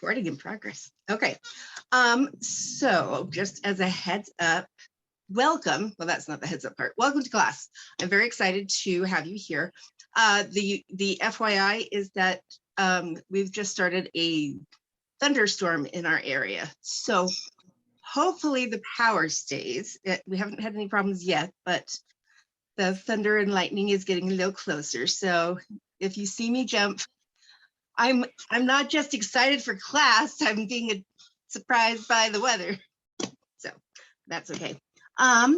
Recording in progress. Okay. So just as a heads up, welcome. Well, that's not the heads up part. Welcome to class. I'm very excited to have you here. The FYI is that we've just started a thunderstorm in our area. So hopefully the power stays. We haven't had any problems yet, but the thunder and lightning is getting a little closer. So if you see me jump, I'm not just excited for class, I'm being surprised by the weather. So that's okay. All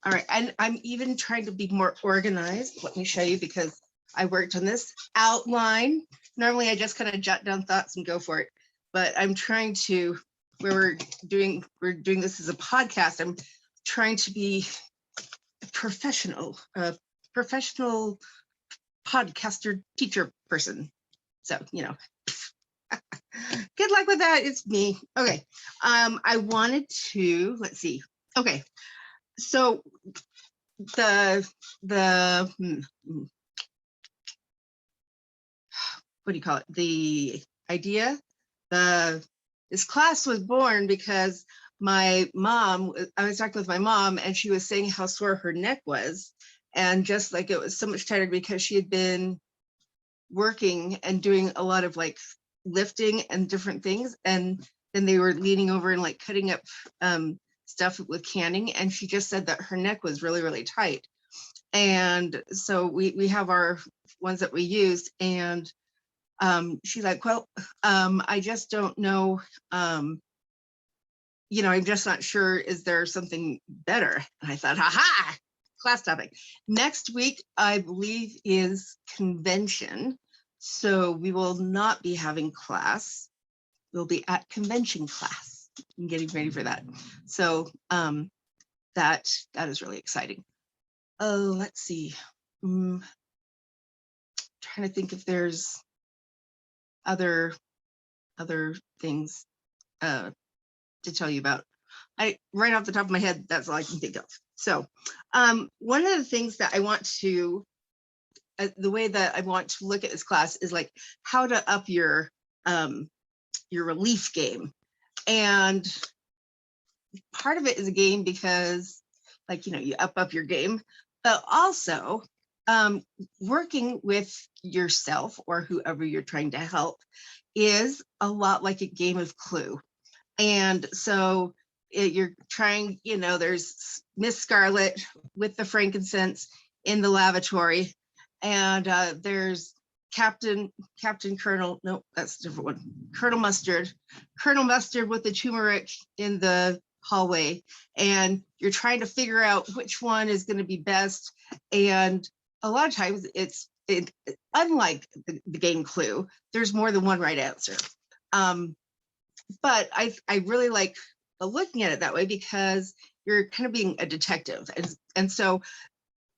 right, and I'm even trying to be more organized. Let me show you, because I worked on this outline. Normally I just kind of jot down thoughts and go for it, but I'm trying to, where we're doing this as a podcast, I'm trying to be a professional podcaster teacher person. So, you know, good luck with that. It's me. Okay. I wanted to, let's see. Okay. So what do you call it? The idea, this class was born because my mom, I was talking with my mom and she was saying how sore her neck was. And just like it was so much tighter because she had been working and doing a lot of like lifting and different things. And then they were leaning over and like cutting up stuff with canning. And she just said that her neck was really, really tight. And so we have our ones that we used, and she's like, well, I just don't know. You know, I'm just not sure. Is there something better? And I thought, haha, class topic. Next week, I believe, is convention. So we will not be having class. We'll be at convention class and getting ready for that. So that is really exciting. Oh, let's see. Trying to think if there's other things to tell you about. Right off the top of my head, that's all I can think of. So one of the things that I want to, the way that I want to look at this class is like how to up your relief game. And part of it is a game because, like, you know, you up your game, but also working with yourself or whoever you're trying to help is a lot like a game of Clue. And so you're trying, you know, there's Miss Scarlet with the frankincense in the lavatory, and there's Captain Colonel, no, that's a different one, Colonel Mustard with the turmeric in the hallway, and you're trying to figure out which one is going to be best. And a lot of times it's unlike the game Clue, there's more than one right answer. But I really like looking at it that way because you're kind of being a detective. And so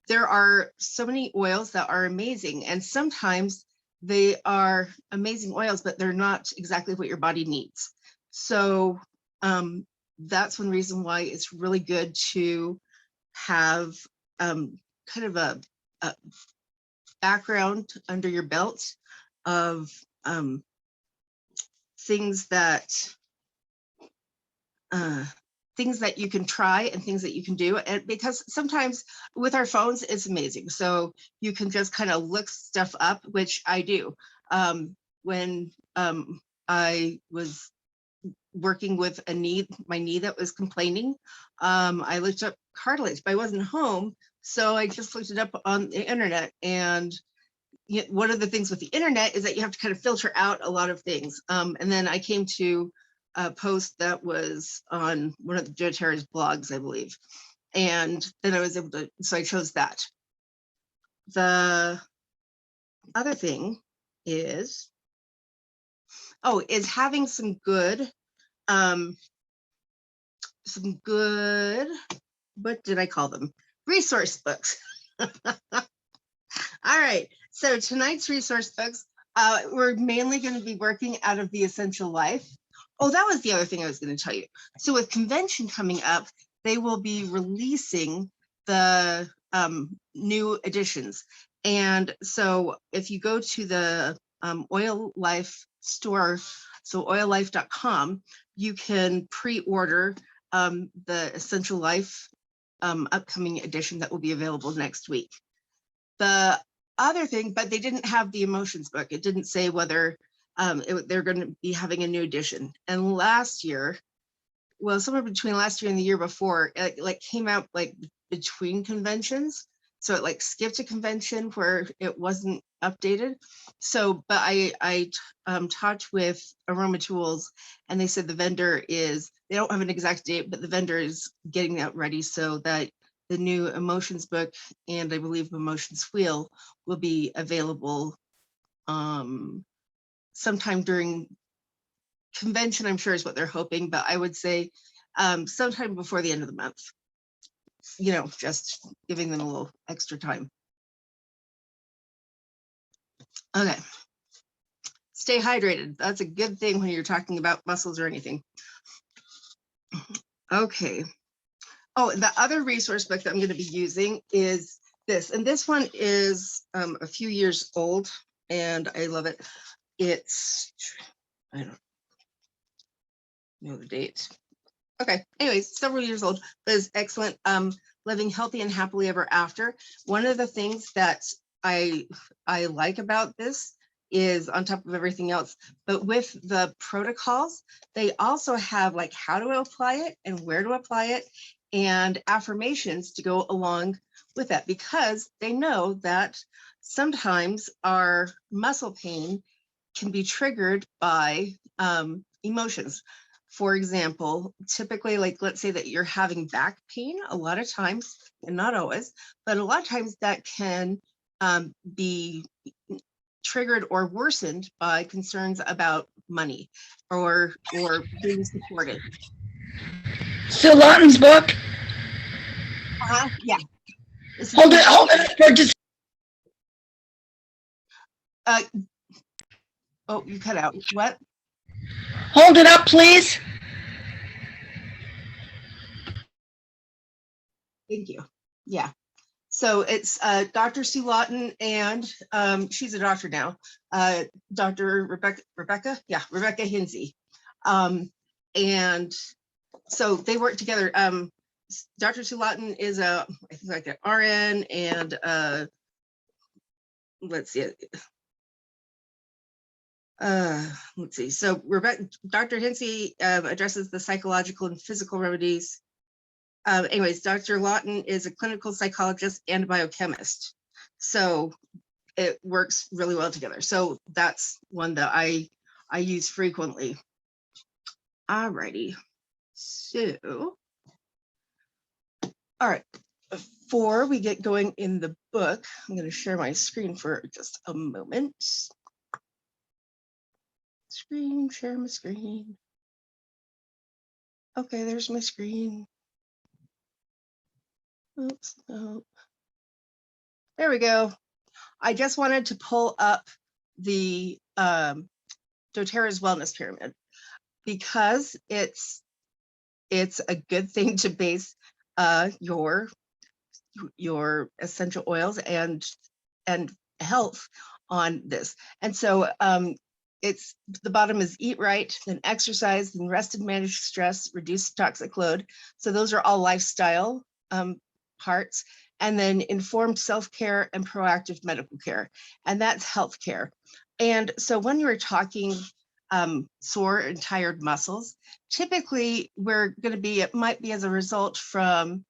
there are so many oils that are amazing, and sometimes they are amazing oils, but they're not exactly what your body needs. So that's one reason why it's really good to have kind of a background under your belt of things that you can try and things that you can do. And because sometimes with our phones, it's amazing. So you can just kind of look stuff up, which I do. When I was working with my knee that was complaining, I looked up cartilage, but I wasn't home. So I just looked it up on the internet. And one of the things with the internet is that you have to kind of filter out a lot of things. And then I came to a post that was on one of the Doterra's blogs, I believe. And then I was able to, so I chose that. The other thing is having some good, what did I call them? Resource books. All right, so tonight's resource books, we're mainly going to be working out of The Essential Life. Oh, that was the other thing I was going to tell you. So with convention coming up, they will be releasing the new editions. And so if you go to the Oil Life store, so oillife.com, you can pre-order the Essential Life upcoming edition that will be available next week. The other thing, but they didn't have the emotions book. It didn't say whether they're going to be having a new edition. And last year, well, somewhere between last year and the year before, it like came out like between conventions. So it like skipped a convention where it wasn't updated. So, but I talked with Aroma Tools, and they said the vendor is, they don't have an exact date, but the vendor is getting that ready so that the new emotions book and I believe emotions wheel will be available sometime during convention, I'm sure is what they're hoping, but I would say sometime before the end of the month, you know, just giving them a little extra time. Okay. Stay hydrated. That's a good thing when you're talking about muscles or anything. Okay. Oh, the other resource book that I'm going to be using is this, and this one is a few years old, and I love it. It's, I don't know the date. Okay, anyways, several years old, but it's excellent. Living Healthy and Happily Ever After. One of the things that I like about this is, on top of everything else, but with the protocols, they also have like how to apply it and where to apply it, and affirmations to go along with that, because they know that sometimes our muscle pain can be triggered by emotions. For example, typically, like, let's say that you're having back pain a lot of times, and not always, but a lot of times that can be triggered or worsened by concerns about money or being supported. Sue Lawton's book. Yeah. Hold it for just. Oh, you cut out. What? Hold it up, please. Thank you. Yeah. So it's Dr. Sue Lawton, and she's a doctor now, Dr. Rebecca Hinsey. And so they work together. Dr. Sue Lawton is I think like an RN, and let's see. Let's see. So Dr. Hinsey addresses the psychological and physical remedies. Anyways, Dr. Lawton is a clinical psychologist and biochemist. So it works really well together. So that's one that I use frequently. Alrighty. So, all right. Before we get going in the book, I'm going to share my screen for just a moment. Share my screen. Okay, there's my screen. Oops, no. There we go. I just wanted to pull up the Doterra's Wellness Pyramid, because it's a good thing to base your essential oils and health on this. And so it's, the bottom is eat right, then exercise, then rest and manage stress, reduce toxic load. So those are all lifestyle parts. And then informed self-care and proactive medical care. And that's healthcare. And so when you're talking sore and tired muscles, typically we're going to be, it might be as a result from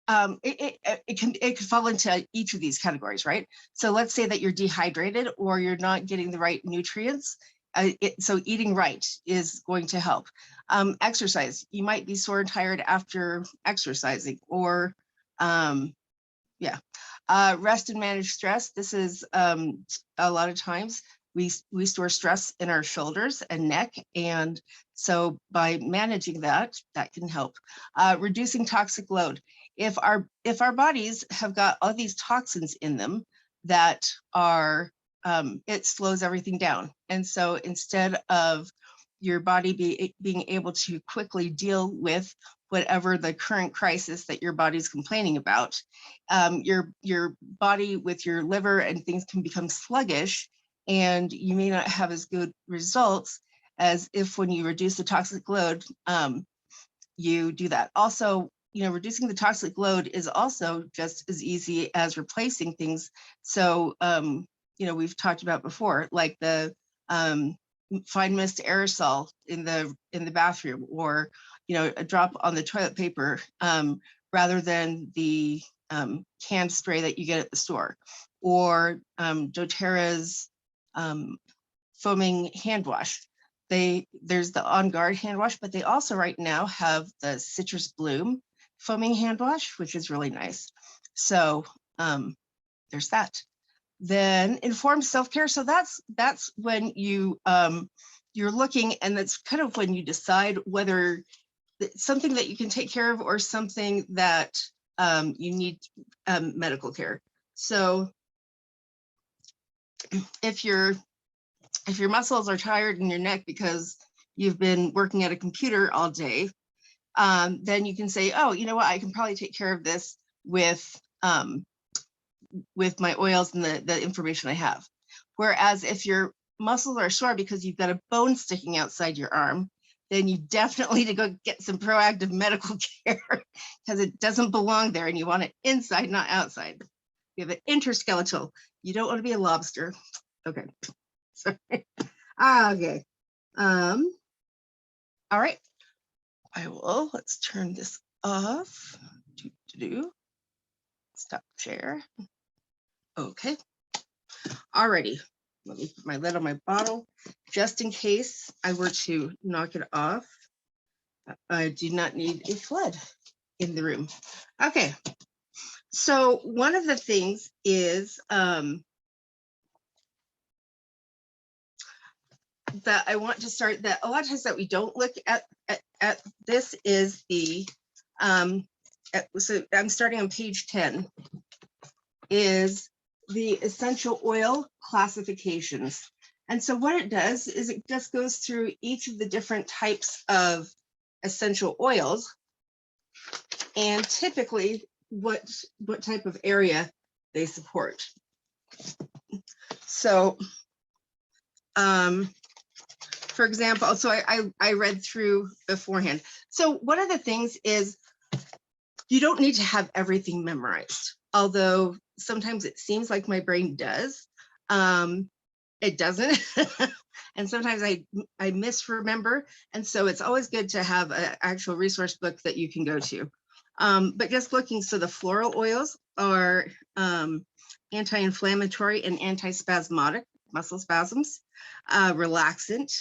it could fall into each of these categories, right? So let's say that you're dehydrated or you're not getting the right nutrients. So eating right is going to help. Exercise, you might be sore and tired after exercising, or rest and manage stress. This is a lot of times we store stress in our shoulders and neck, and so by managing that can help. Reducing toxic load. If our bodies have got all these toxins in them that are, it slows everything down. And so instead of your body being able to quickly deal with whatever the current crisis that your body's complaining about, your body with your liver and things can become sluggish, and you may not have as good results as if when you reduce the toxic load, you do that. Also, reducing the toxic load is also just as easy as replacing things. So, we've talked about before, like the fine mist aerosol in the bathroom, or a drop on the toilet paper, rather than the canned spray that you get at the store, or Doterra's foaming hand wash. There's the On Guard hand wash, but they also right now have the Citrus Bloom foaming hand wash, which is really nice. So there's that. Then informed self-care. So that's when you're looking, and that's kind of when you decide whether it's something that you can take care of or something that you need medical care. So if your muscles are tired in your neck because you've been working at a computer all day, then you can say, oh, you know what, I can probably take care of this with my oils and the information I have. Whereas if your muscles are sore because you've got a bone sticking outside your arm, then you definitely need to go get some proactive medical care, because it doesn't belong there and you want it inside, not outside. You have an interskeletal. You don't want to be a lobster. Okay. Sorry. Okay. All right. Let's turn this off. Stop share. Okay. Alrighty. Let me put my lid on my bottle just in case I were to knock it off. I do not need a flood in the room. Okay. So one of the things is that I want to start, that a lot of times that we don't look at this is the so I'm starting on page 10, is the essential oil classifications. And so what it does is it just goes through each of the different types of essential oils, and typically what type of area they support. So for example, so I read through beforehand. So one of the things is you don't need to have everything memorized, although sometimes it seems like my brain does. It doesn't. And sometimes I misremember. And so it's always good to have an actual resource book that you can go to. But just looking, so the floral oils are anti-inflammatory and anti-spasmodic, muscle spasms, relaxant,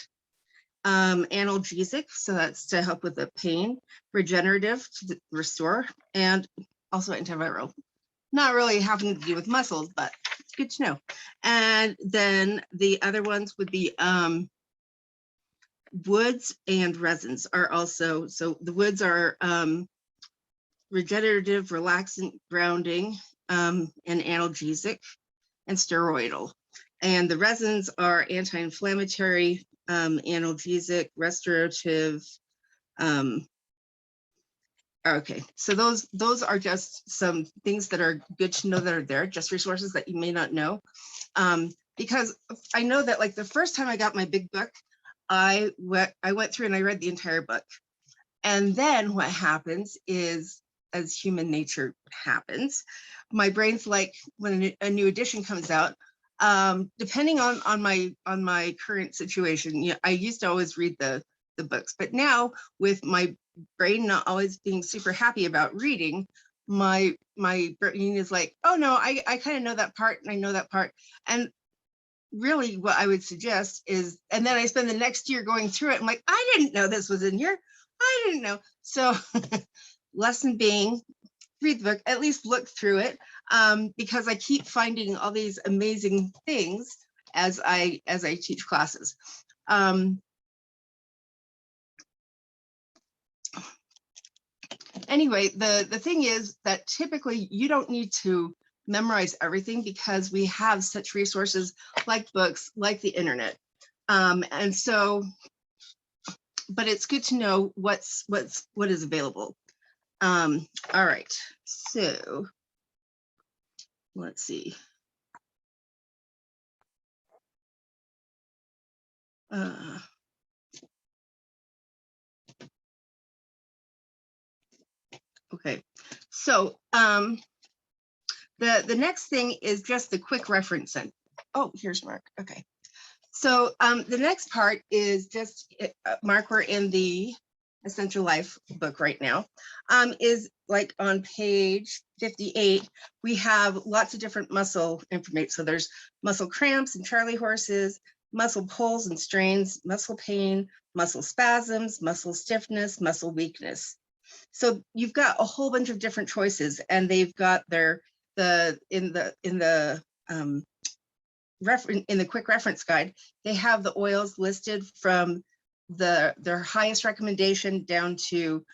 analgesic, so that's to help with the pain, regenerative to restore, and also antiviral. Not really having to do with muscles, but it's good to know. And then the other ones would be woods and resins are also, so the woods are regenerative, relaxant, grounding, and analgesic, and steroidal. And the resins are anti-inflammatory, analgesic, restorative. Okay, so those are just some things that are good to know that are there, just resources that you may not know. Because I know that, like, the first time I got my big book, I went through and I read the entire book. And then what happens is, as human nature happens, my brain's like, when a new edition comes out, depending on my current situation, I used to always read the books, but now with my brain not always being super happy about reading, my brain is like, oh no, I kind of know that part, and I know that part. And really what I would suggest is, and then I spend the next year going through it, I'm like, I didn't know this was in here. I didn't know. So lesson being, read the book, at least look through it, because I keep finding all these amazing things as I teach classes. Anyway, the thing is that typically you don't need to memorize everything, because we have such resources like books, like the internet. And so, but it's good to know what is available. All right, so let's see. Okay, so the next thing is just the quick reference. Oh, here's Mark. Okay, so the next part is just Mark, we're in the Essential Life book right now. Is like on page 58, we have lots of different muscle information. So there's muscle cramps and Charlie horses, muscle pulls and strains, muscle pain, muscle spasms, muscle stiffness, muscle weakness. So you've got a whole bunch of different choices, and they've got in the quick reference guide, they have the oils listed from their highest recommendation down to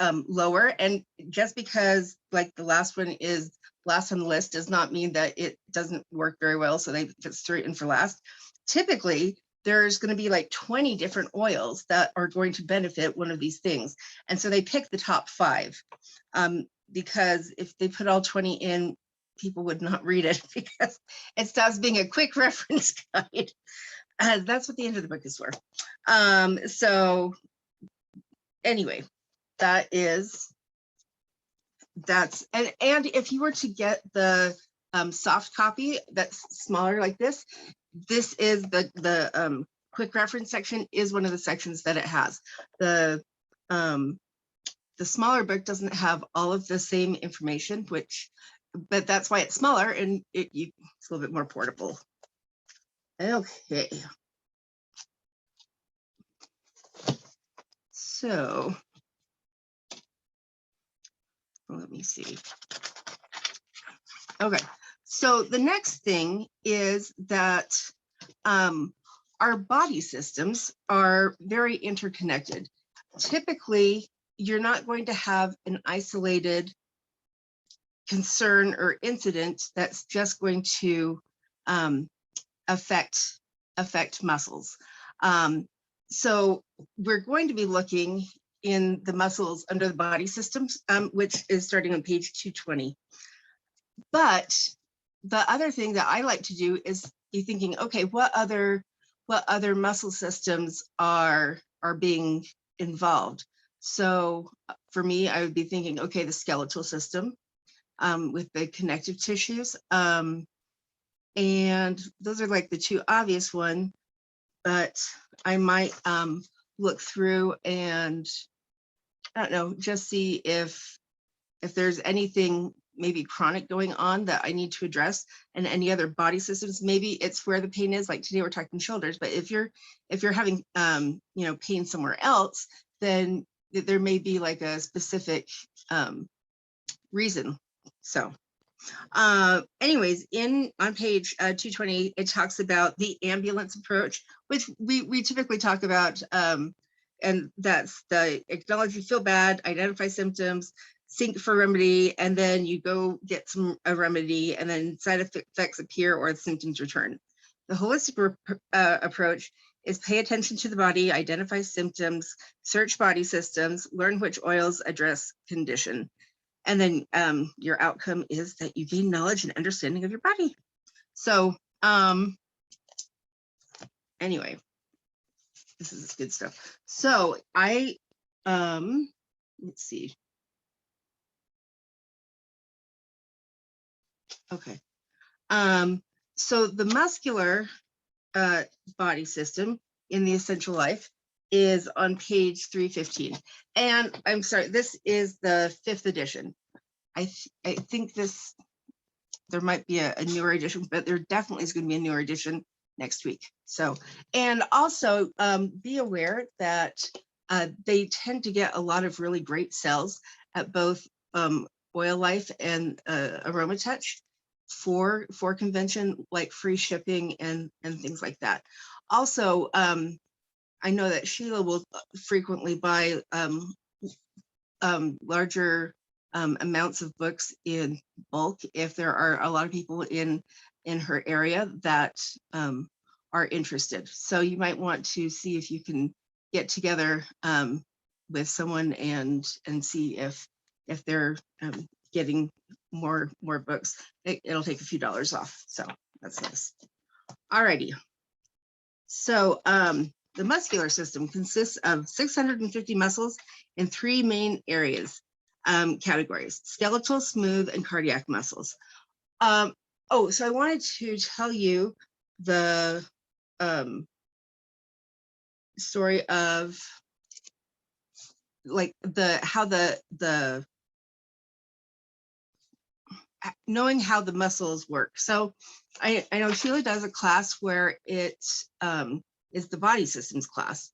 lower. And just because like the last one is last on the list does not mean that it doesn't work very well. So they just threw it in for last. Typically, there's going to be like 20 different oils that are going to benefit one of these things. And so they pick the top 5 because if they put all 20 in, people would not read it because it stops being a quick reference guide. That's what the end of the book is for. So anyway, that's and if you were to get the soft copy that's smaller like this is the quick reference section is one of the sections that it has. The smaller book doesn't have all of the same information, but that's why it's smaller and it's a little bit more portable. Okay. So let me see. Okay, so the next thing is that our body systems are very interconnected. Typically, you're not going to have an isolated concern or incident that's just going to affect muscles. So we're going to be looking in the muscles under the body systems, which is starting on page 220. But the other thing that I like to do is be thinking, okay, what other muscle systems are being involved? So for me, I would be thinking, okay, the skeletal system with the connective tissues. And those are like the 2 obvious ones, but I might look through and I don't know, just see if there's anything maybe chronic going on that I need to address, and any other body systems. Maybe it's where the pain is. Like today we're talking shoulders, but if you're having pain somewhere else, then there may be like a specific reason. So anyways, on page 220, it talks about the ambulance approach, which we typically talk about, and that's the acknowledge you feel bad, identify symptoms, seek for remedy, and then you go get a remedy, and then side effects appear or the symptoms return. The holistic approach is pay attention to the body, identify symptoms, search body systems, learn which oils address condition. And then your outcome is that you gain knowledge and understanding of your body. So anyway, this is good stuff. So let's see. Okay. So the muscular body system in the Essential Life is on page 315. And I'm sorry, this is the 5th edition. I think there might be a newer edition, but there definitely is going to be a newer edition next week. So, and also be aware that they tend to get a lot of really great sales at both Oil Life and Aroma Touch for convention, like free shipping and things like that. Also, I know that Sheila will frequently buy larger amounts of books in bulk if there are a lot of people in her area that are interested. So you might want to see if you can get together with someone and see if they're getting more books. It'll take a few dollars off. So that's nice. Alrighty. So the muscular system consists of 650 muscles in 3 main areas, categories: skeletal, smooth, and cardiac muscles. So I wanted to tell you the story of like knowing how the muscles work. So I know Sheila does a class where it is the body systems class.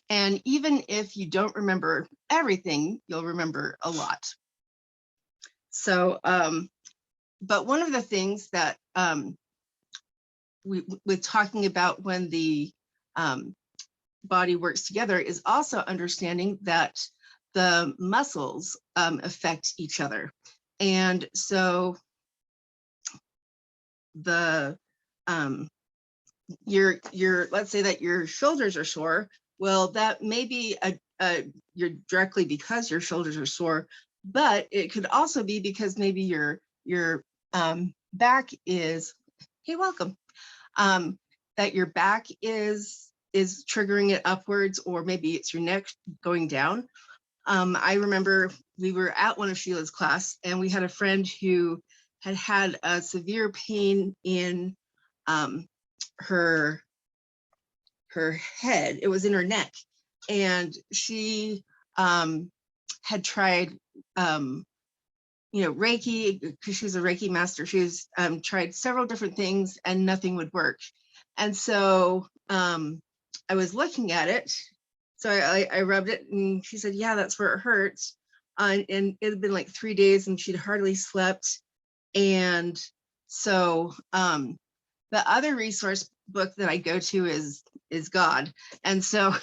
And even if you don't remember everything, you'll remember a lot. So, but one of the things that we're talking about when the body works together is also understanding that the muscles affect each other. And so the let's say that your shoulders are sore. Well, that may be you're directly because your shoulders are sore, but it could also be because maybe your back is, hey, welcome, that your back is triggering it upwards, or maybe it's your neck going down. I remember we were at one of Sheila's class and we had a friend who had a severe pain in her head. It was in her neck, and she had tried Reiki, because she's a Reiki master. She's tried several different things and nothing would work. And so I was looking at it. So I rubbed it and she said, yeah, that's where it hurts. And it had been like 3 days and she'd hardly slept. And so the other resource book that I go to is God. And so,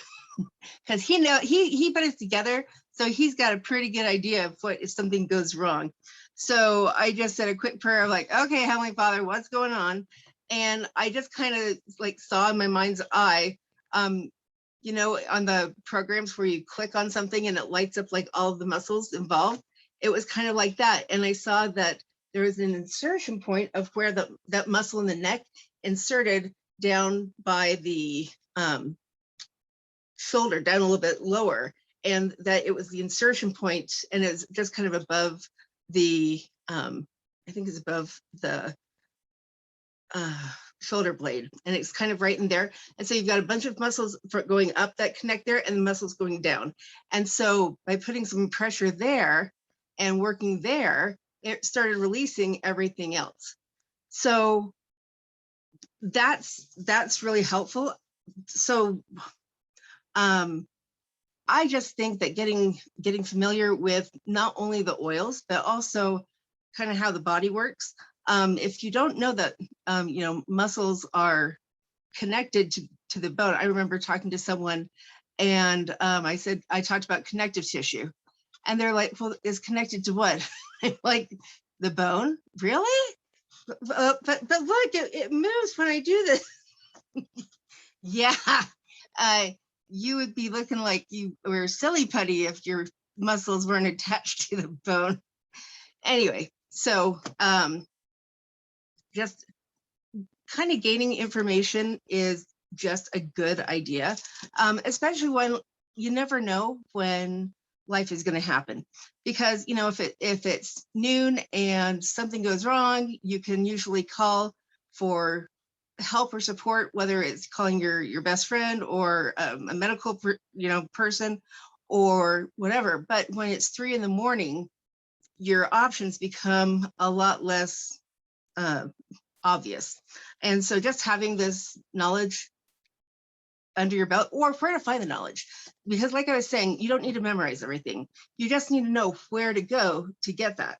because he put it together, so he's got a pretty good idea of what if something goes wrong. So I just said a quick prayer of like, okay, Heavenly Father, what's going on? And I just kind of like saw in my mind's eye, on the programs where you click on something and it lights up like all of the muscles involved. It was kind of like that. And I saw that there was an insertion point of where that muscle in the neck inserted down by the shoulder, down a little bit lower, and that it was the insertion point, and it's just kind of above the I think it's above the shoulder blade, and it's kind of right in there. And so you've got a bunch of muscles going up that connect there and the muscles going down. And so by putting some pressure there and working there, it started releasing everything else. So that's really helpful. So I just think that getting familiar with not only the oils, but also kind of how the body works. If you don't know that, muscles are connected to the bone. I remember talking to someone and I talked about connective tissue, and they're like, well, it's connected to what? Like the bone? Really? But look, it moves when I do this. Yeah. You would be looking like you were silly putty if your muscles weren't attached to the bone. Anyway, so just kind of gaining information is just a good idea, especially when you never know when life is going to happen. Because, if it's noon and something goes wrong, you can usually call for help or support, whether it's calling your best friend or a medical person or whatever. But when it's 3 a.m, your options become a lot less obvious. And so just having this knowledge under your belt, or where to find the knowledge, because like I was saying, you don't need to memorize everything. You just need to know where to go to get that.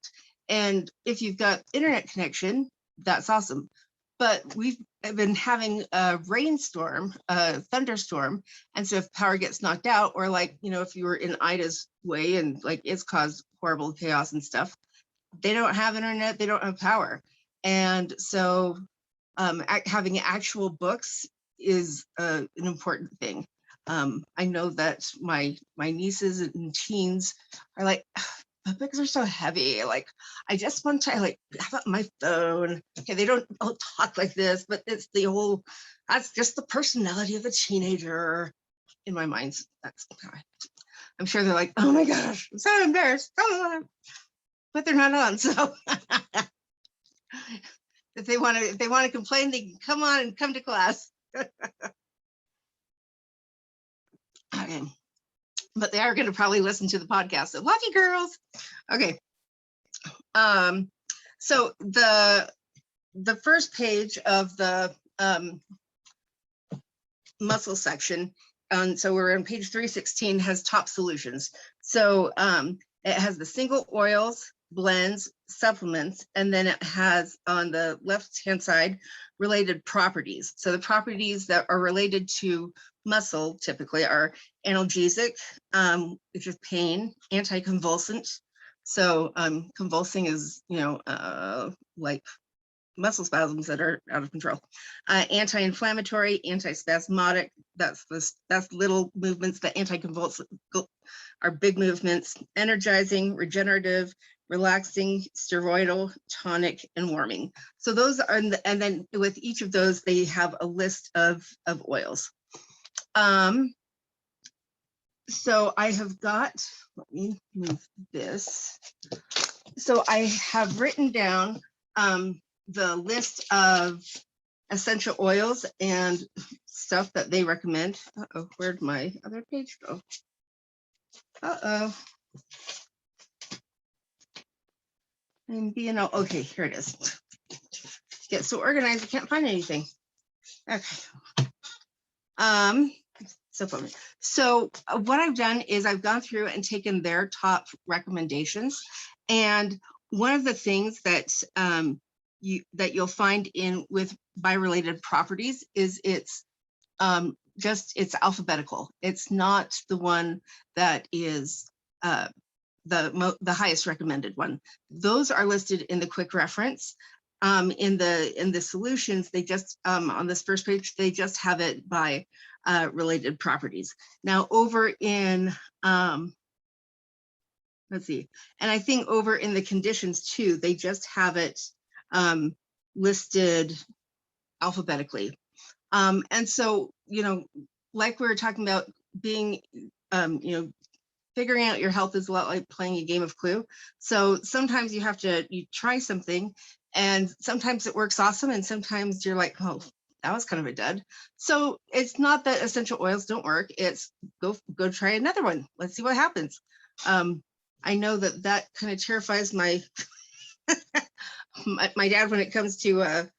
And if you've got internet connection, that's awesome. But we've been having a rainstorm, a thunderstorm. And so if power gets knocked out, or like, if you were in Ida's way and like it's caused horrible chaos and stuff, they don't have internet, they don't have power. And so having actual books is an important thing. I know that my nieces and teens are like, books are so heavy. Like, I just want to like have up my phone. Okay, they don't all talk like this, but it's the whole, that's just the personality of a teenager in my mind. That's, I'm sure they're like, oh my gosh, I'm so embarrassed. But they're not on. So if they want to complain, they can come on and come to class. Okay. But they are going to probably listen to the podcast. So love you, girls. Okay. So the first page of the muscle section, so we're on page 316, has top solutions. So it has the single oils, blends, supplements, and then it has on the left-hand side related properties. So the properties that are related to muscle typically are analgesic, which is pain, anticonvulsant. So convulsing is, like muscle spasms that are out of control. Anti-inflammatory, antispasmodic, that's little movements. The anticonvulsant are big movements. Energizing, regenerative, relaxing, steroidal, tonic, and warming. So those are, and then with each of those, they have a list of oils. So I have got, let me move this. So I have written down the list of essential oils and stuff that they recommend. Uh-oh, where'd my other page go? Uh-oh. I'm being, okay, here it is. Get so organized, I can't find anything. Okay. So what I've done is I've gone through and taken their top recommendations. And one of the things that you'll find with bi-related properties is it's alphabetical. It's not the one that is the highest recommended one. Those are listed in the quick reference. In the solutions, they just on this first page, they just have it by related properties. Now over in let's see, and I think over in the conditions too, they just have it listed alphabetically. And so, like we were talking about being, figuring out your health is a lot like playing a game of Clue. So sometimes you try something and sometimes it works awesome. And sometimes you're like, oh, that was kind of a dud. So it's not that essential oils don't work. It's go try another one. Let's see what happens. I know that kind of terrifies my my dad when it comes to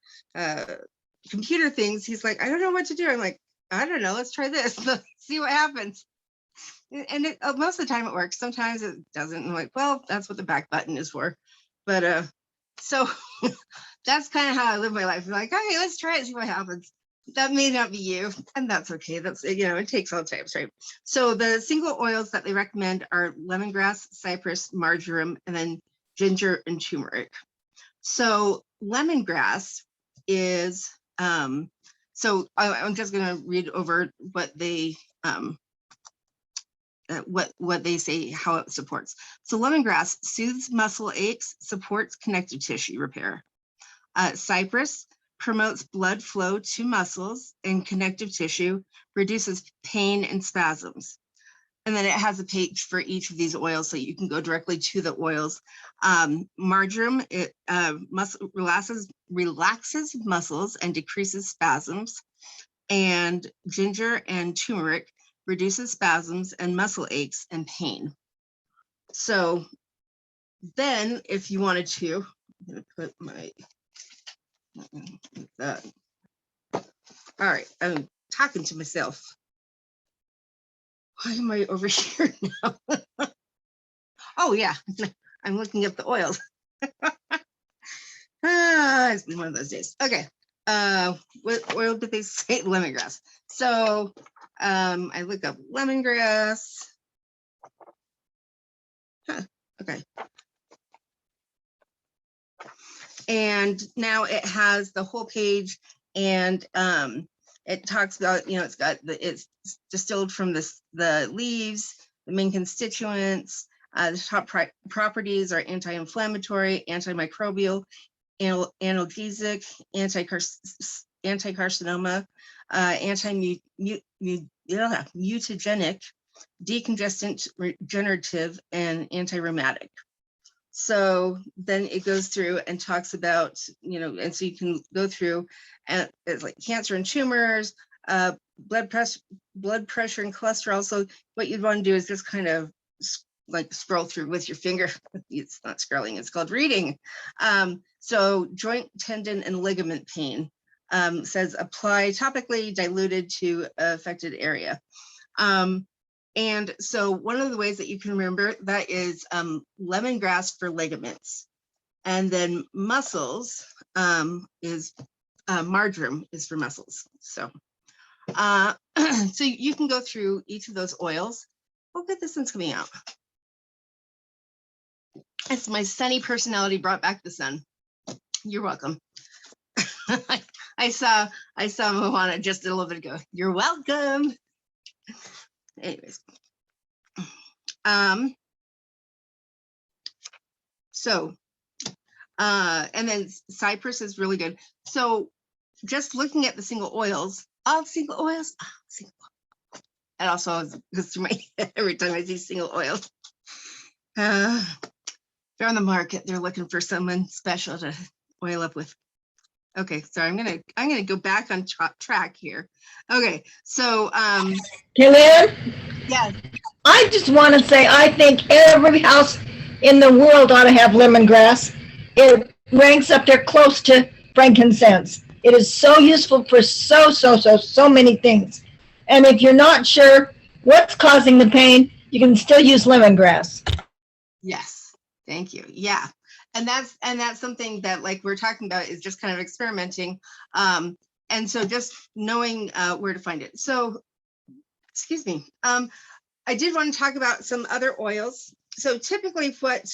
computer things. He's like, I don't know what to do. I'm like, I don't know. Let's try this. Let's see what happens. And most of the time it works. Sometimes it doesn't. I'm like, well, that's what the back button is for. But so that's kind of how I live my life. I'm like, okay, let's try it, see what happens. That may not be you, and that's okay. That's, it takes all types, right? So the single oils that they recommend are lemongrass, cypress, marjoram, and then ginger and turmeric. So lemongrass is, so I'm just going to read over what they what they say, how it supports. So lemongrass soothes muscle aches, supports connective tissue repair. Cypress promotes blood flow to muscles and connective tissue, reduces pain and spasms. And then it has a page for each of these oils, so you can go directly to the oils. Marjoram, it relaxes muscles and decreases spasms. And ginger and turmeric reduces spasms and muscle aches and pain. So then if you wanted to, I'm gonna put my, all right, I'm talking to myself. Why am I over here now? Oh yeah, I'm looking at the oils. It's been one of those days. Okay, what oil did they say? Lemongrass. So I look up lemongrass. Okay. And now it has the whole page, and it talks about, it's distilled from the leaves, the main constituents, The top properties are anti-inflammatory, antimicrobial, analgesic, anti-carcinoma, mutagenic, decongestant, regenerative, and anti-rheumatic. So then it goes through and talks about, and so you can go through, and it's like cancer and tumors, blood pressure and cholesterol. So what you'd want to do is just kind of like scroll through with your finger. It's not scrolling, it's called reading. So joint, tendon, and ligament pain, says apply topically diluted to affected area. And so one of the ways that you can remember that is lemongrass for ligaments. And then muscles is marjoram is for muscles. So, so you can go through each of those oils. Oh, good, this one's coming out. It's my sunny personality brought back the sun. You're welcome. I saw Moana just a little bit ago. You're welcome. Anyways, and then cypress is really good. So just looking at the single oils, it also goes through my head every time I see single oils. They're on the market. They're looking for someone special to oil up with. Okay, sorry, I'm gonna go back on track here. Okay, so Gillian, yeah, I just want to say I think every house in the world ought to have lemongrass. It ranks up there close to frankincense. It is so useful for so many things. And if you're not sure what's causing the pain, you can still use lemongrass. yes, thank you. Yeah. And that's something that, like we're talking about, is just kind of experimenting. And so just knowing where to find it. So, excuse me. I did want to talk about some other oils. So typically what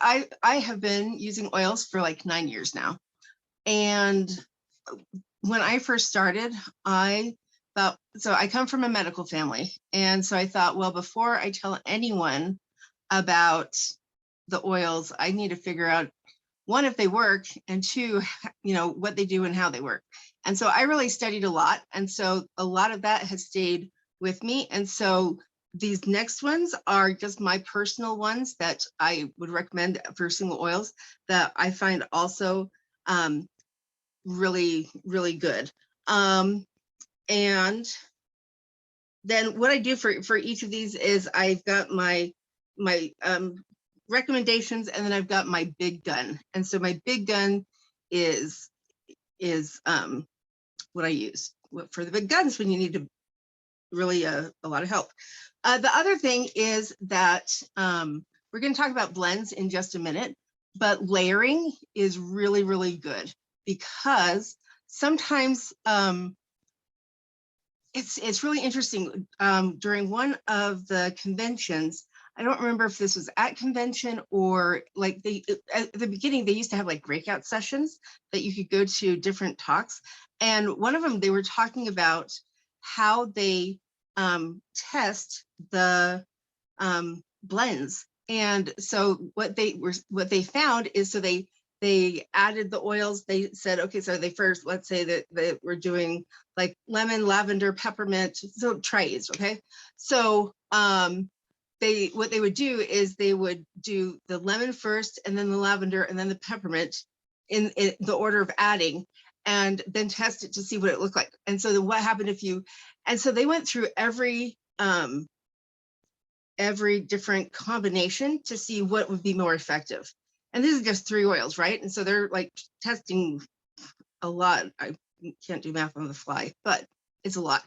I have been using oils for like 9 years now. And when I first started, so I come from a medical family. And so I thought, well, before I tell anyone about the oils, I need to figure out, one, if they work, and two, what they do and how they work. And so I really studied a lot. And so a lot of that has stayed with me. And so these next ones are just my personal ones that I would recommend for single oils that I find also really, really good. And then what I do for each of these is I've got my recommendations, and then I've got my big gun. And so my big gun is what I use for the big guns when you need to really a lot of help. The other thing is that we're going to talk about blends in just a minute, but layering is really, really good, because sometimes it's really interesting. During one of the conventions, I don't remember if this was at convention or like at the beginning, they used to have like breakout sessions that you could go to different talks. And one of them, they were talking about how they test the blends. And so what they found is, so they added the oils. They said, okay, so they first, let's say that they were doing like lemon, lavender, peppermint, so trays, okay? So what they would do is they would do the lemon first, and then the lavender, and then the peppermint in the order of adding, and then test it to see what it looked like. And so then what happened and so they went through every different combination to see what would be more effective. And this is just 3 oils, right? And so they're like testing a lot. I can't do math on the fly, but it's a lot.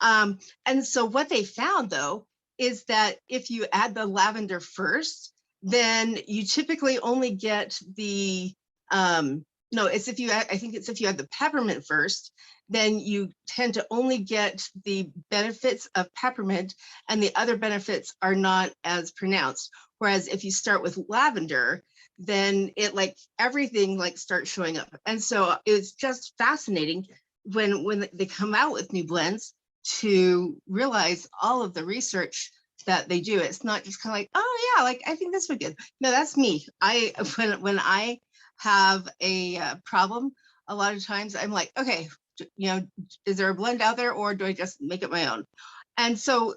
And so what they found, though, is that if you add the lavender first, then you typically only get the, if you add the peppermint first, then you tend to only get the benefits of peppermint, and the other benefits are not as pronounced. Whereas if you start with lavender, then it like everything like starts showing up. And so it's just fascinating when they come out with new blends to realize all of the research that they do. It's not just kind of like, oh yeah, like I think this would be good. No, that's me. When I have a problem, a lot of times I'm like, okay, is there a blend out there, or do I just make it my own? And so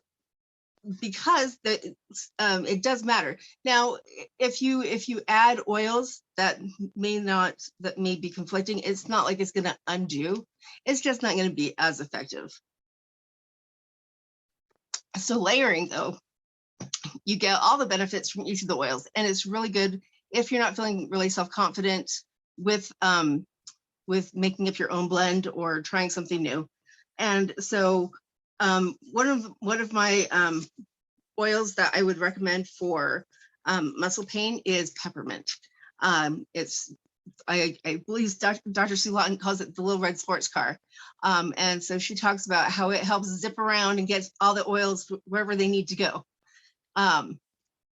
because it does matter. Now, if you add oils that may be conflicting, it's not like it's going to undo. It's just not going to be as effective. So layering, though, you get all the benefits from each of the oils, and it's really good if you're not feeling really self-confident with making up your own blend or trying something new. And so one of my oils that I would recommend for muscle pain is peppermint. I believe Dr. Sue Lawton calls it the little red sports car. And so she talks about how it helps zip around and get all the oils wherever they need to go.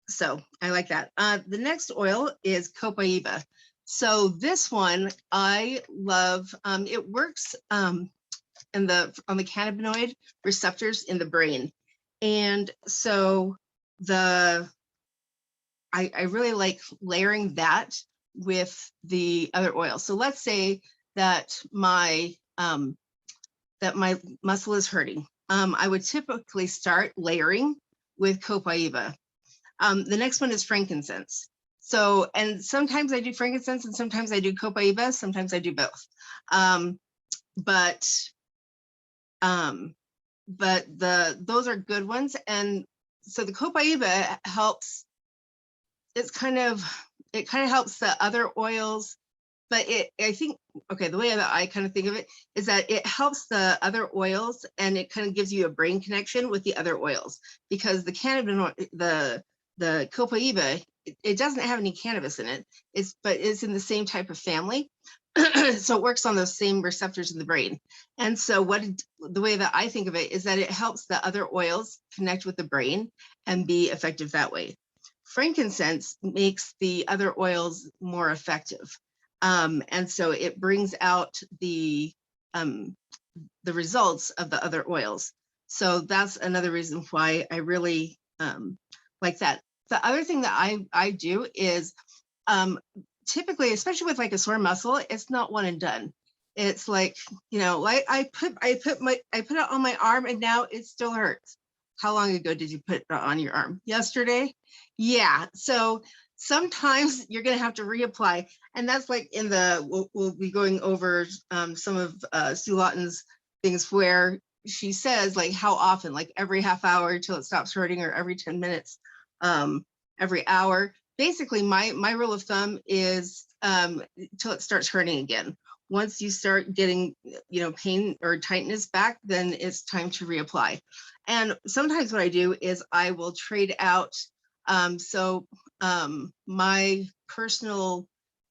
So I like that. The next oil is Copaiba. So this one I love. It works on the cannabinoid receptors in the brain. And so I really like layering that with the other oils. So let's say that my muscle is hurting. I would typically start layering with Copaiba. The next one is frankincense. So, and sometimes I do frankincense and sometimes I do Copaiba, sometimes I do both. But those are good ones. And so the Copaiba helps, it kind of helps the other oils, but I think, okay, the way that I kind of think of it is that it helps the other oils and it kind of gives you a brain connection with the other oils, because the cannabinoid, the Copaiba, it doesn't have any cannabis in it, but it's in the same type of family. So it works on those same receptors in the brain. And so the way that I think of it is that it helps the other oils connect with the brain and be effective that way. Frankincense makes the other oils more effective. And so it brings out the results of the other oils. So that's another reason why I really like that. The other thing that I do is typically, especially with like a sore muscle, it's not one and done. It's like, like I put it on my arm and now it still hurts. How long ago did you put it on your arm? Yesterday? Yeah. So sometimes you're going to have to reapply. And that's like we'll be going over some of Sue Lawton's things where she says like how often, like every half hour till it stops hurting, or every 10 minutes, every hour. Basically, my rule of thumb is till it starts hurting again. Once you start getting, pain or tightness back, then it's time to reapply. And sometimes what I do is I will trade out. My personal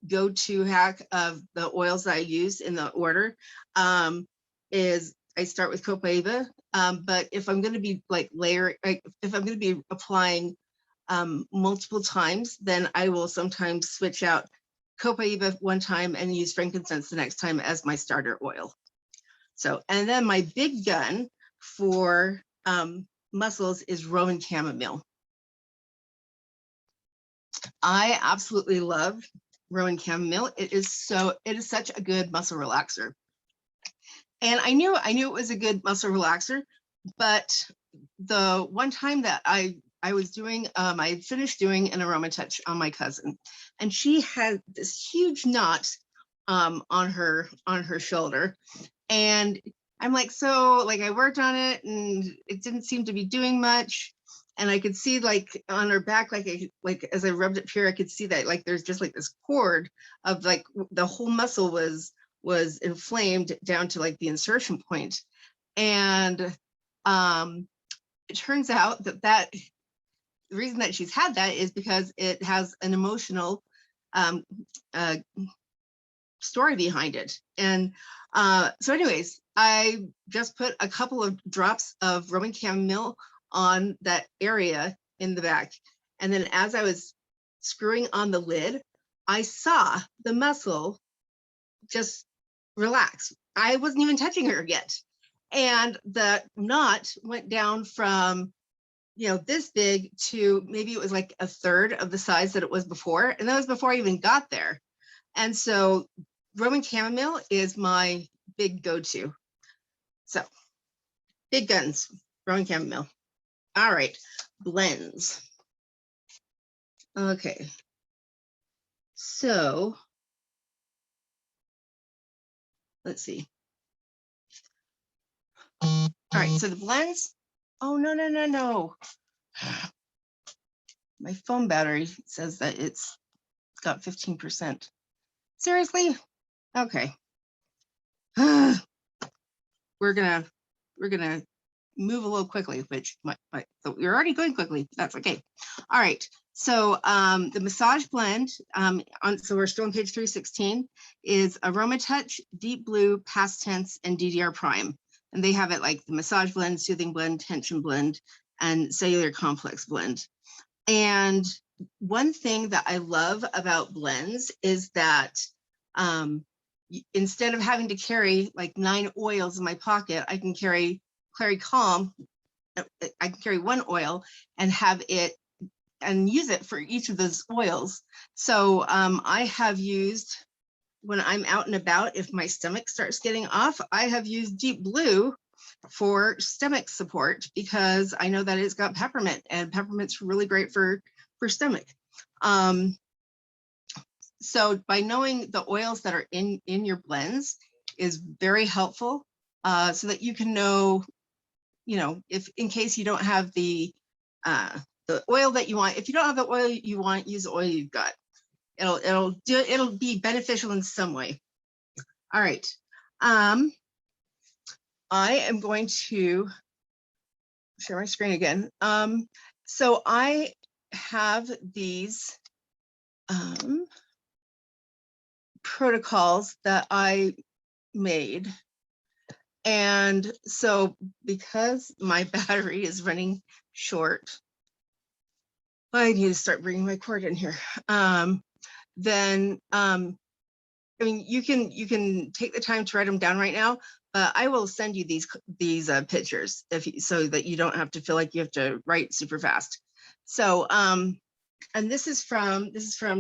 go-to hack of the oils that I use in the order is I start with Copaiba. But if I'm going to be like if I'm going to be applying multiple times, then I will sometimes switch out Copaiba one time and use frankincense the next time as my starter oil. So, and then my big gun for muscles is Roman chamomile. I absolutely love Roman chamomile. It is such a good muscle relaxer. And I knew it was a good muscle relaxer, but the one time that I was doing, I finished doing an aroma touch on my cousin, and she had this huge knot on her shoulder. And I'm like, so like I worked on it and it didn't seem to be doing much. And I could see like on her back, like as I rubbed it here, I could see that like there's just like this cord of like the whole muscle was inflamed down to like the insertion point. And it turns out that the reason that she's had that is because it has an emotional story behind it. And so anyways, I just put a couple of drops of Roman chamomile on that area in the back. And then as I was screwing on the lid, I saw the muscle just relax. I wasn't even touching her yet. And the knot went down from, you know, this big to maybe it was like a third of the size that it was before. And that was before I even got there. And so Roman chamomile is my big go-to. So big guns, Roman chamomile. All right, blends. Okay. So let's see. All right, so the blends. Oh, no. My phone battery says that it's got 15%. Seriously? Okay. We're gonna move a little quickly, which so we're already going quickly. That's okay. All right. So the massage blend, so we're still on page 316, is Aroma Touch, Deep Blue, Past Tense, and DDR Prime. And they have it like the massage blend, soothing blend, tension blend, and cellular complex blend. And one thing that I love about blends is that instead of having to carry like 9 oils in my pocket, I can carry Clary Calm. I can carry one oil and have it and use it for each of those oils. So I have used, when I'm out and about, if my stomach starts getting off, I have used Deep Blue for stomach support because I know that it's got peppermint, and peppermint's really great for stomach. So by knowing the oils that are in your blends is very helpful, so that you can know, you know, if in case you don't have the oil that you want. If you don't have the oil you want, use the oil you've got. It'll be beneficial in some way. All right. I am going to share my screen again. So I have these protocols that I made. And so because my battery is running short, I need to start bringing my cord in here. I mean, you can take the time to write them down right now, but I will send you these pictures so that you don't have to feel like you have to write super fast. So, and this is from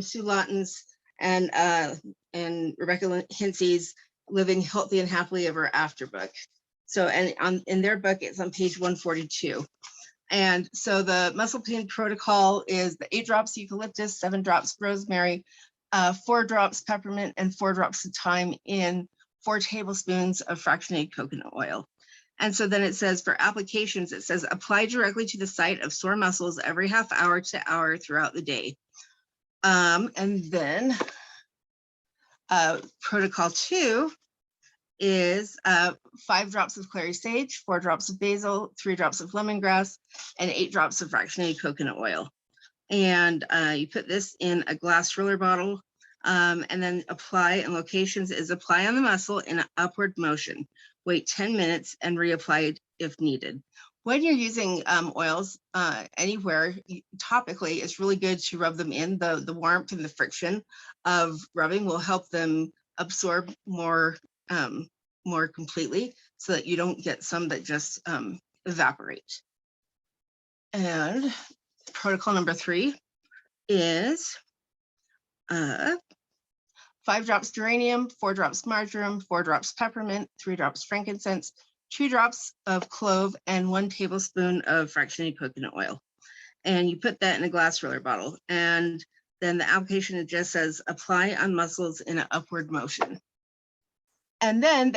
Sue Lawton's and Rebecca Hinsey's Living Healthy and Happily Ever After book. So, and in their book, it's on page 142. And so the muscle pain protocol is the 8 drops eucalyptus, 7 drops rosemary, 4 drops peppermint, and 4 drops of thyme in 4 tablespoons of fractionated coconut oil. And so then it says for applications, it says apply directly to the site of sore muscles every half hour to hour throughout the day. And then protocol 2 is 5 drops of clary sage, 4 drops of basil, 3 drops of lemongrass, and 8 drops of fractionated coconut oil. And you put this in a glass roller bottle, and then apply, and locations is apply on the muscle in an upward motion. Wait 10 minutes and reapply if needed. When you're using oils anywhere, topically, it's really good to rub them in. The warmth and the friction of rubbing will help them absorb more completely, so that you don't get some that just evaporate. And protocol number 3 is 5 drops geranium, 4 drops marjoram, 4 drops peppermint, 3 drops frankincense, 2 drops of clove, and 1 tablespoon of fractionated coconut oil. And you put that in a glass roller bottle. And then the application, it just says apply on muscles in an upward motion. And then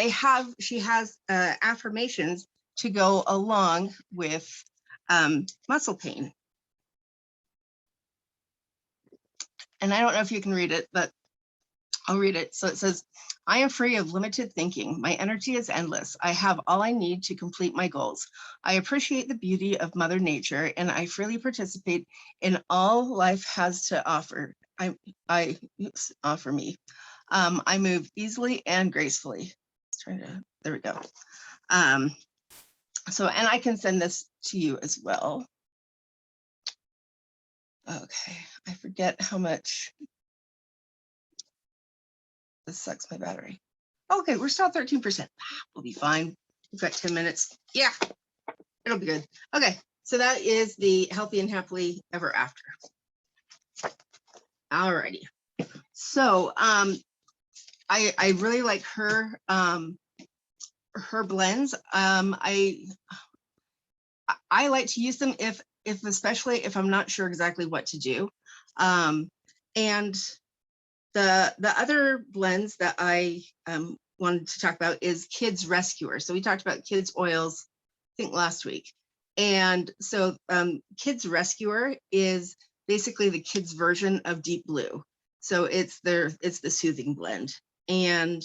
she has affirmations to go along with muscle pain. And I don't know if you can read it, but I'll read it. So it says, I am free of limited thinking. My energy is endless. I have all I need to complete my goals. I appreciate the beauty of Mother Nature, and I freely participate in all life has to offer. Offer me. I move easily and gracefully. There we go. So, and I can send this to you as well. Okay, I forget how much. This sucks my battery. Okay, we're still at 13%. We'll be fine. We've got 10 minutes. Yeah, it'll be good. Okay, so that is the Healthy and Happily Ever After. Alrighty. So I really like her blends. I like to use them if especially if I'm not sure exactly what to do. And the other blends that I wanted to talk about is Kids Rescuer. So we talked about kids oils, I think last week. And so Kids Rescuer is basically the kids version of Deep Blue. So it's the soothing blend. And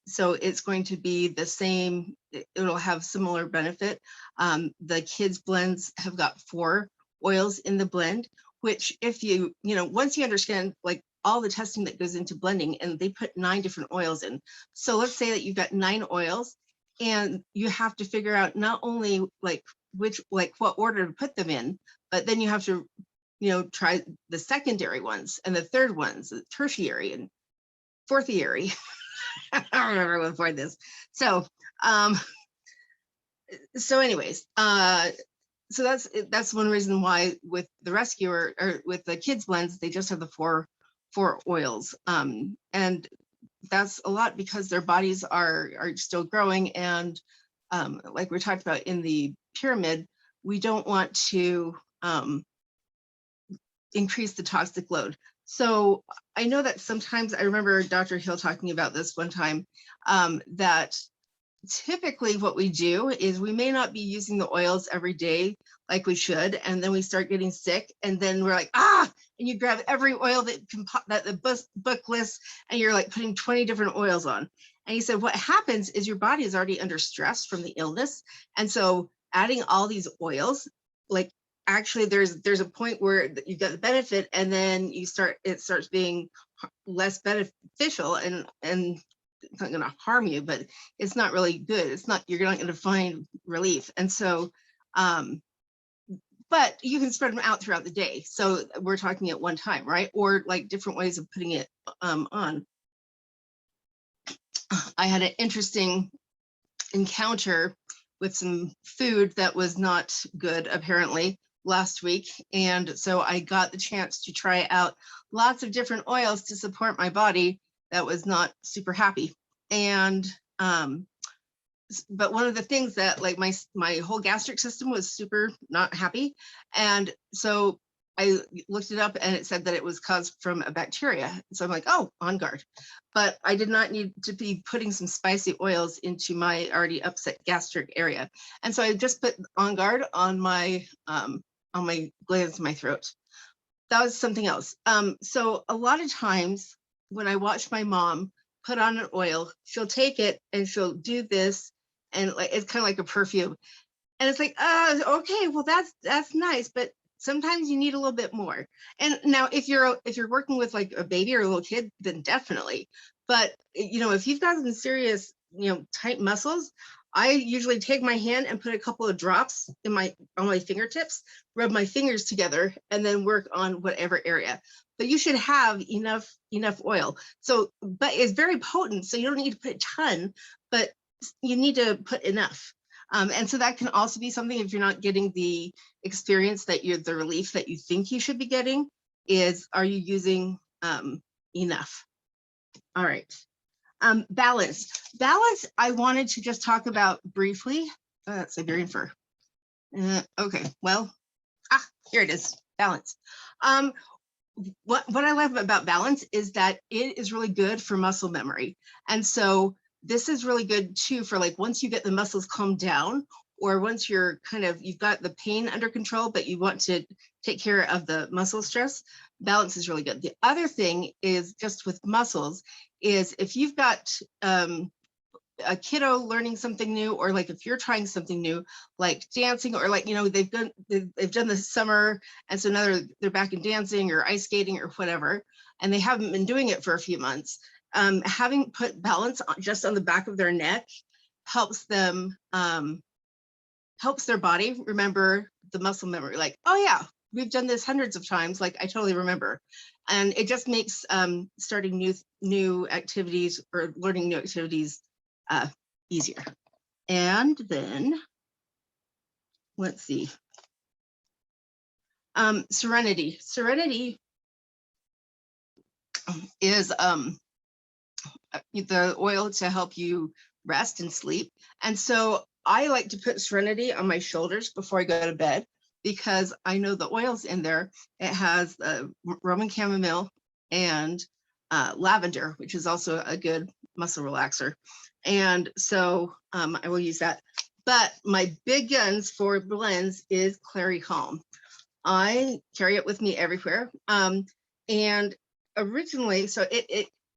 so it's going to be the same, it'll have similar benefit. The kids blends have got 4 oils in the blend, which if you once you understand like all the testing that goes into blending, and they put 9 different oils in. So let's say that you've got 9 oils and you have to figure out not only like what order to put them in, but then you have to, try the secondary ones and the third ones, the tertiary and fourthiary. I don't remember what for this. So, anyways, so that's one reason why with the Rescuer or with the kids blends, they just have the four oils. And that's a lot because their bodies are still growing. And like we talked about in the pyramid, we don't want to increase the toxic load. So I know that sometimes, I remember Dr. Hill talking about this one time, that typically what we do is we may not be using the oils every day like we should, and then we start getting sick, and then we're like, and you grab every oil that the book lists, and you're like putting 20 different oils on. And he said what happens is your body is already under stress from the illness, and so adding all these oils, like actually there's a point where you've got the benefit, and then it starts being less beneficial, and it's not going to harm you, but it's not really good. You're not going to find relief. And so, but you can spread them out throughout the day. So we're talking at one time, right? Or like different ways of putting it on. I had an interesting encounter with some food that was not good, apparently, last week. And so I got the chance to try out lots of different oils to support my body that was not super happy. And but one of the things that like my whole gastric system was super not happy. And so I looked it up and it said that it was caused from a bacteria. So I'm like, oh, on guard. But I did not need to be putting some spicy oils into my already upset gastric area. And so I just put on guard on my glands in my throat. That was something else. So a lot of times when I watch my mom put on an oil, she'll take it and she'll do this, and like it's kind of like a perfume. And it's like, okay, well that's nice, but sometimes you need a little bit more. And now if you're working with like a baby or a little kid, then definitely. But if you've got some serious, tight muscles, I usually take my hand and put a couple of drops on my fingertips, rub my fingers together, and then work on whatever area. But you should have enough oil. So, but it's very potent, so you don't need to put a ton, but you need to put enough. And so that can also be something if you're not getting the experience the relief that you think you should be getting, are you using enough? All right. Balance. I wanted to just talk about briefly. That's Siberian fur. Okay, well, here it is, balance. What I love about balance is that it is really good for muscle memory. And so this is really good too for like once you get the muscles calmed down, or once you've got the pain under control, but you want to take care of the muscle stress, balance is really good. The other thing is just with muscles is if you've got a kiddo learning something new, or like if you're trying something new, like dancing, or like, they've done this summer, and so now they're back in dancing or ice skating or whatever, and they haven't been doing it for a few months. Having put balance just on the back of their neck helps them, helps their body remember the muscle memory. Like, oh yeah, we've done this hundreds of times. Like I totally remember. And it just makes starting new activities or learning new activities easier. And then, let's see. Serenity. Serenity is the oil to help you rest and sleep. And so I like to put Serenity on my shoulders before I go to bed because I know the oil's in there. It has Roman chamomile and lavender, which is also a good muscle relaxer. And so I will use that. But my big guns for blends is Clary Calm. I carry it with me everywhere. And originally, so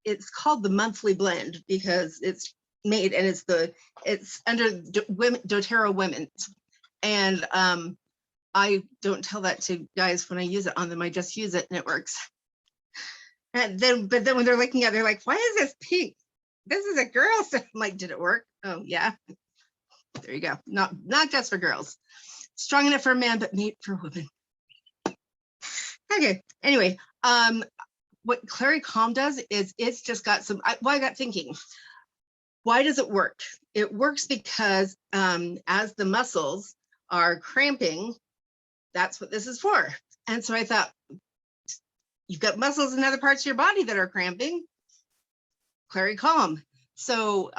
it's called the monthly blend because it's made and it's under Doterra Women's. And I don't tell that to guys when I use it on them. I just use it and it works. And then, but then when they're looking at it, they're like, why is this pink? This is a girl. So I'm like, did it work? Oh yeah. There you go. Not just for girls. Strong enough for a man, but made for women. Okay. Anyway, what Clary Calm does is it's just got some. I got thinking, why does it work? It works because as the muscles are cramping, that's what this is for. And so I thought, you've got muscles in other parts of your body that are cramping. Clary Calm. So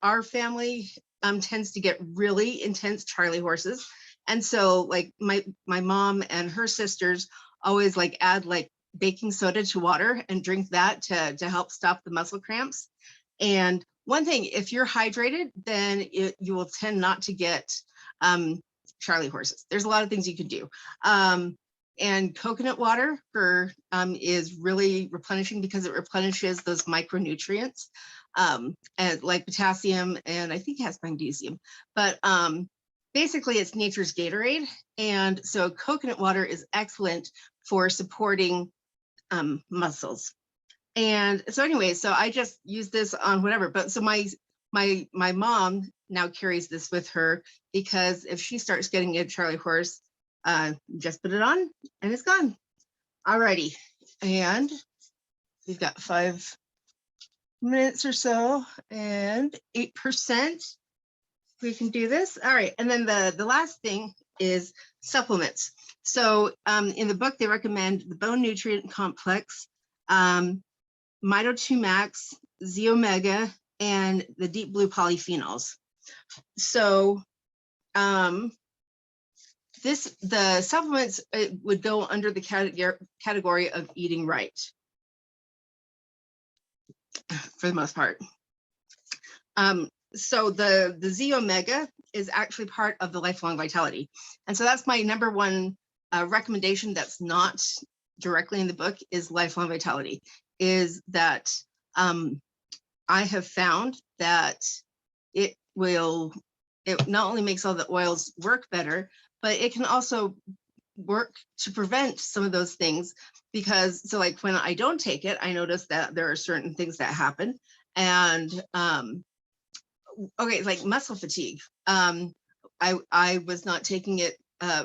our family tends to get really intense Charlie horses. And so like my mom and her sisters always like add like baking soda to water and drink that to help stop the muscle cramps. And one thing, if you're hydrated, then you will tend not to get Charlie horses. There's a lot of things you can do. And coconut water is really replenishing because it replenishes those micronutrients and like potassium, and I think it has magnesium, but basically it's nature's Gatorade. And so coconut water is excellent for supporting muscles. And so anyway, so I just use this on whatever, but so my mom now carries this with her because if she starts getting a Charlie horse, just put it on and it's gone. Alrighty, and we've got 5 minutes or so and 8%. We can do this. All right, and then the last thing is supplements. So in the book, they recommend the Bone Nutrient Complex, Mito 2 Max, Z Omega, and the Deep Blue Polyphenols. So the supplements would go under the category of eating right for the most part. So the Z Omega is actually part of the Lifelong Vitality. And so that's my number one recommendation that's not directly in the book is Lifelong Vitality, is that I have found that it not only makes all the oils work better, but it can also work to prevent some of those things because, so like when I don't take it, I notice that there are certain things that happen. And okay, like muscle fatigue. I was not taking it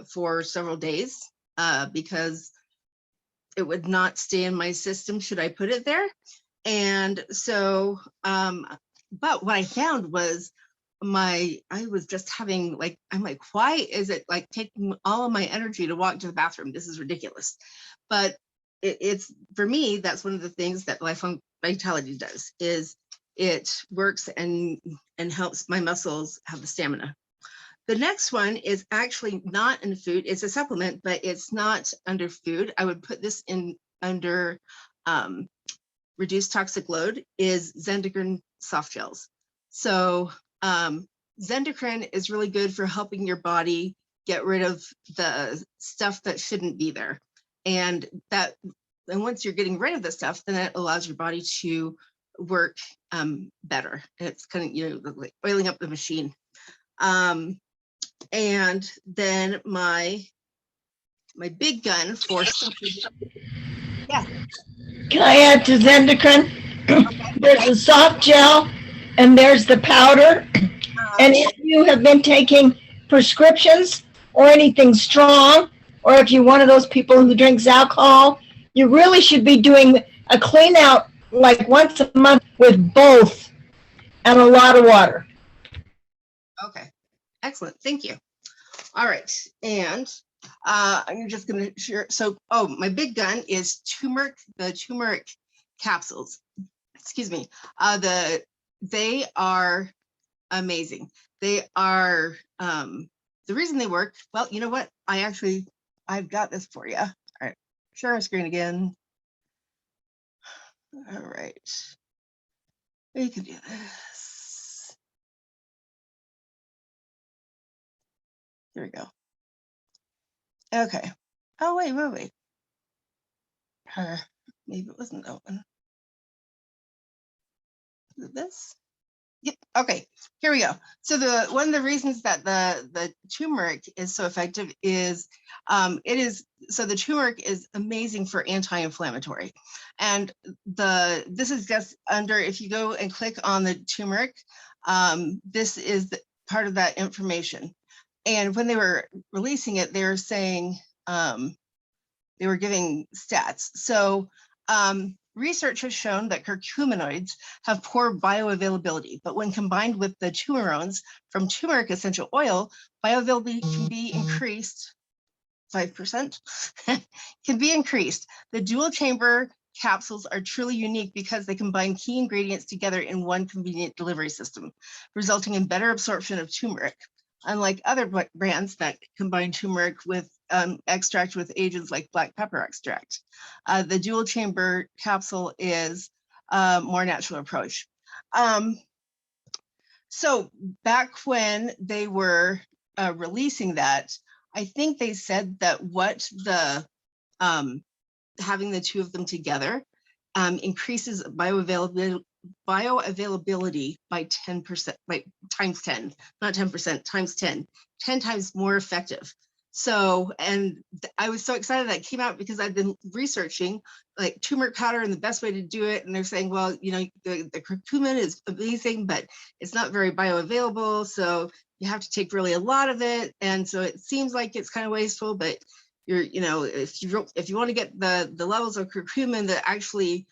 for several days because it would not stay in my system should I put it there. And so, but what I found was I was just having like, I'm like, why is it like taking all of my energy to walk to the bathroom? This is ridiculous. But it's, for me, that's one of the things that Lifelong Vitality does, is it works and helps my muscles have the stamina. The next one is actually not in food. It's a supplement, but it's not under food. I would put this in under reduced toxic load, is Zendogen Softgels. So Zendogen is really good for helping your body get rid of the stuff that shouldn't be there. And once you're getting rid of the stuff, then it allows your body to work better. It's kind of, you know, like oiling up the machine. And then my big gun for yeah. Can I add to Zendogen? There's a soft gel and there's the powder. And if you have been taking prescriptions or anything strong, or if you're one of those people who drinks alcohol, you really should be doing a clean out like once a month with both and a lot of water. Okay, excellent. Thank you. All right, and I'm just gonna share. So, oh, my big gun is turmeric. The turmeric capsules. Excuse me. They are amazing. They are the reason they work. Well, you know what? I've got this for you. All right, share our screen again. All right, we can do this. Here we go. Okay. Oh, wait. Maybe it wasn't that one. Is it this? Yep. Okay, here we go. So one of the reasons that the turmeric is so effective is the turmeric is amazing for anti-inflammatory, and this is just under, if you go and click on the turmeric, this is part of that information. And when they were releasing it, they were saying they were giving stats. So research has shown that curcuminoids have poor bioavailability, but when combined with the turmerones from turmeric essential oil, bioavailability can be increased 5%, can be increased. The dual chamber capsules are truly unique because they combine key ingredients together in one convenient delivery system, resulting in better absorption of turmeric. Unlike other brands that combine turmeric with extract with agents like black pepper extract, the dual chamber capsule is a more natural approach. So back when they were releasing that, I think they said that what having the two of them together increases bioavailability by 10%, by times 10, not 10%, times 10 times more effective. So, and I was so excited that came out because I've been researching like turmeric powder and the best way to do it. And they're saying, well, you know, the curcumin is amazing, but it's not very bioavailable. So you have to take really a lot of it. And so it seems like it's kind of wasteful, but you know, if you want to get the levels of curcumin that actually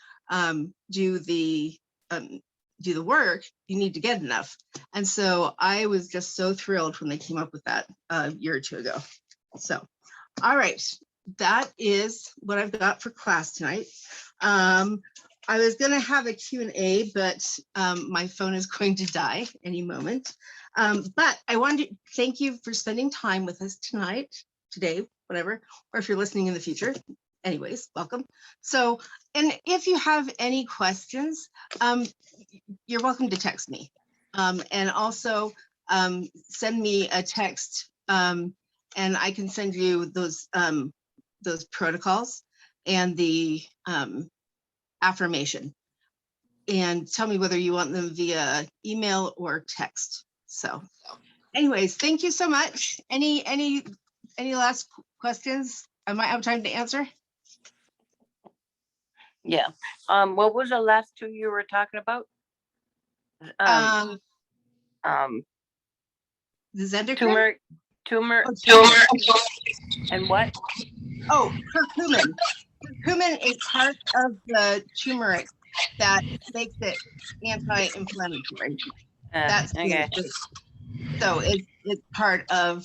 do the work, you need to get enough. And so I was just so thrilled when they came up with that a year or two ago. So, all right, that is what I've got for class tonight. I was going to have a Q&A, but my phone is going to die any moment. But I wanted to thank you for spending time with us tonight, today, whatever, or if you're listening in the future. Anyways, welcome. So, and if you have any questions, you're welcome to text me, and also send me a text, and I can send you those protocols and the affirmation, and tell me whether you want them via email or text. So anyways, thank you so much. Any last questions I might have time to answer? Yeah. What was the last two you were talking about? The Zendogen? Turmeric, and what? Oh, curcumin. Curcumin is part of the turmeric that makes it anti-inflammatory. That's okay. So it's part of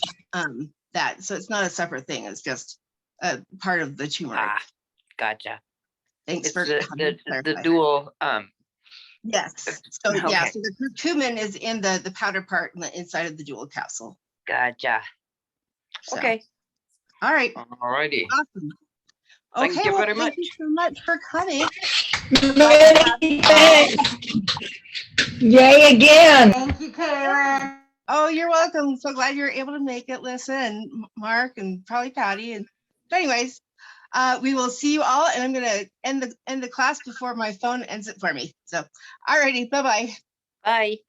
that. So it's not a separate thing. It's just a part of the turmeric. Gotcha. Thanks It's for the dual. Yes. So okay. yeah. So the curcumin is in the powder part in the inside of the dual capsule. Gotcha. So, okay. All right. Alrighty. Awesome. Thank you very much. Thank you so much for coming. Yay again. Thank you, Kaylin. Oh, you're welcome. So glad you're able to make it, Lissa and Mark and probably Patty. And but anyways, we will see you all, and I'm gonna end the class before my phone ends it for me. So, alrighty, bye-bye. Bye.